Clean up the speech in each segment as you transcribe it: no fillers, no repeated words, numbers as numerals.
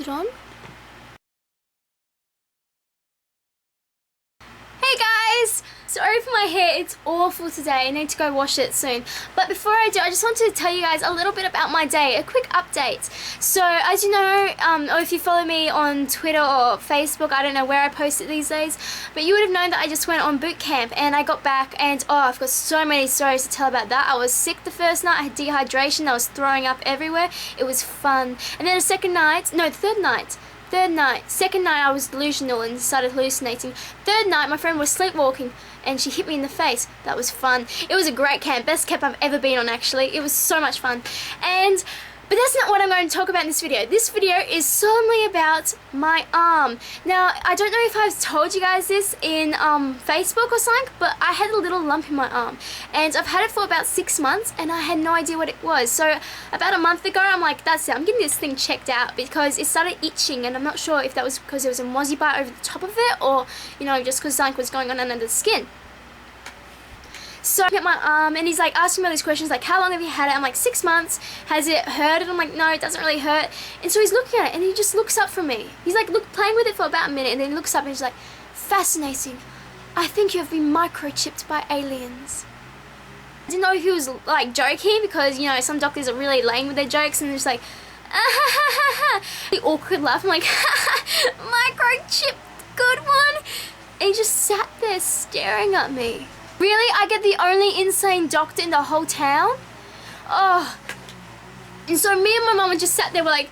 Is it on? Hey guys! Sorry for my hair, it's awful today. I need to go wash it soon. But before I do, I just wanted to tell you guys a little bit about my day, a quick update. So as you know, or if you follow me on Twitter or Facebook, I don't know where I post it these days, but you would have known that I just went on boot camp and I got back and I've got so many stories to tell about that. I was sick the first night, I had dehydration, I was throwing up everywhere. It was fun. And then second night I was delusional and started hallucinating. Third night, my friend was sleepwalking and she hit me in the face. That was fun. It was a great camp, best camp I've ever been on actually. It was so much fun. But that's not what I'm going to talk about in this video. This video is solely about my arm. Now, I don't know if I've told you guys this in Facebook or something, but I had a little lump in my arm. And I've had it for about 6 months and I had no idea what it was. So about a month ago, I'm like, that's it. I'm getting this thing checked out because it started itching and I'm not sure if that was because there was a mozzie bite over the top of it or, you know, just because something was going on under the skin. So I get my arm and he's like asking me all these questions like, how long have you had it? I'm like, 6 months. Has it hurt? And I'm like, no, it doesn't really hurt. And so he's looking at it and he just looks up from me. He's like playing with it for about a minute and then he looks up and he's like, fascinating. I think you have been microchipped by aliens. I didn't know if he was like joking because, you know, some doctors are really lame with their jokes and they're just like, the awkward laugh. I'm like, microchip, good one. And he just sat there staring at me. Really? I get the only insane doctor in the whole town? Oh. And so me and my mum just sat there, we're like,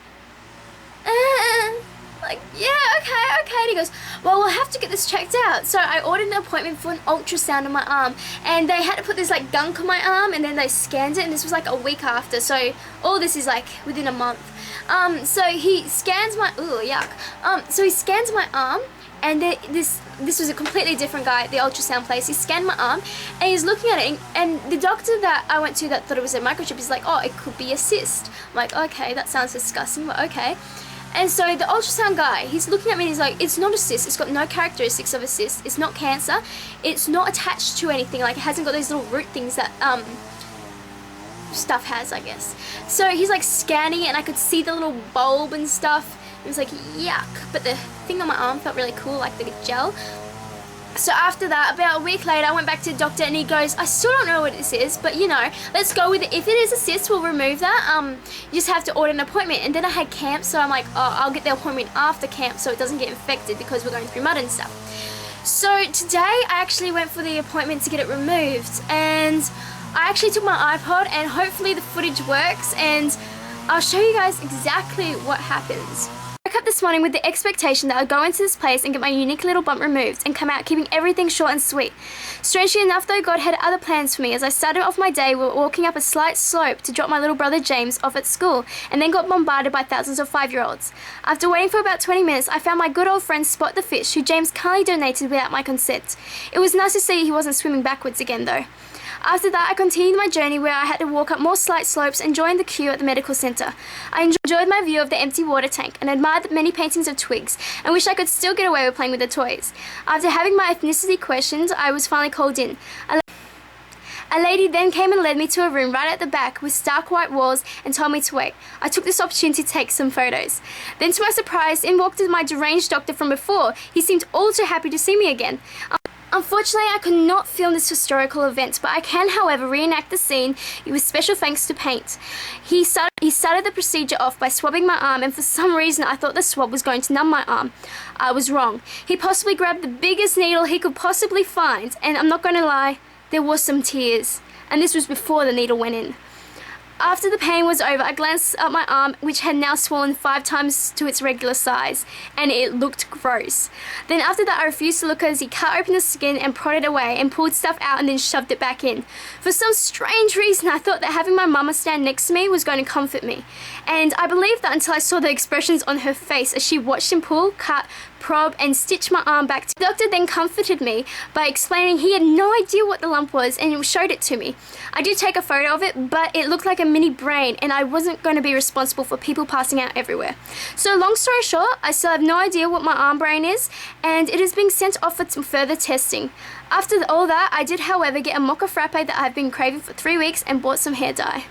yeah, okay. And he goes, well, we'll have to get this checked out. So I ordered an appointment for an ultrasound on my arm. And they had to put this like gunk on my arm and then they scanned it and this was like a week after. So all this is like within a month. So he scans my, ooh, yuck. So he scans my arm. And this was a completely different guy at the ultrasound place. He scanned my arm and he's looking at it and the doctor that I went to that thought it was a microchip is like, oh, it could be a cyst. I'm like, okay, that sounds disgusting, but okay. And so the ultrasound guy, he's looking at me and he's like, it's not a cyst, it's got no characteristics of a cyst, it's not cancer, it's not attached to anything, like it hasn't got these little root things that stuff has, I guess. So he's like scanning it and I could see the little bulb and stuff. It was like, yuck, but the thing on my arm felt really cool, like the gel. So after that, about a week later, I went back to the doctor and he goes, I still don't know what this is, but you know, let's go with it. If it is a cyst, we'll remove that. You just have to order an appointment. And then I had camp, so I'm like, oh, I'll get the appointment after camp so it doesn't get infected because we're going through mud and stuff. So today, I actually went for the appointment to get it removed. And I actually took my iPod and hopefully the footage works and I'll show you guys exactly what happens. I woke up this morning with the expectation that I'd go into this place and get my unique little bump removed and come out keeping everything short and sweet. Strangely enough though, God had other plans for me. As I started off my day, we were walking up a slight slope to drop my little brother James off at school and then got bombarded by thousands of 5-year-olds. After waiting for about 20 minutes, I found my good old friend Spot the fish, who James kindly donated without my consent. It was nice to see he wasn't swimming backwards again though. After that, I continued my journey where I had to walk up more slight slopes and join the queue at the medical centre. I enjoyed my view of the empty water tank and admired the many paintings of twigs and wished I could still get away with playing with the toys. After having my ethnicity questioned, I was finally called in. A lady then came and led me to a room right at the back with stark white walls and told me to wait. I took this opportunity to take some photos. Then to my surprise, in walked my deranged doctor from before. He seemed all too happy to see me again. Unfortunately, I could not film this historical event, but I can, however, reenact the scene with special thanks to paint. He started the procedure off by swabbing my arm, and for some reason I thought the swab was going to numb my arm. I was wrong. He possibly grabbed the biggest needle he could possibly find, and I'm not going to lie, there was some tears. And this was before the needle went in. After the pain was over, I glanced at my arm, which had now swollen 5 times to its regular size, and it looked gross. Then after that, I refused to look as he cut open the skin and prodded away and pulled stuff out and then shoved it back in. For some strange reason, I thought that having my mumma stand next to me was going to comfort me. And I believed that until I saw the expressions on her face as she watched him pull, cut, probe and stitch my arm back. The doctor then comforted me by explaining he had no idea what the lump was and showed it to me. I did take a photo of it, but it looked like a mini brain and I wasn't going to be responsible for people passing out everywhere. So long story short, I still have no idea what my arm brain is and it is being sent off for some further testing. After all that, I did however get a mocha frappe that I've been craving for 3 weeks and bought some hair dye.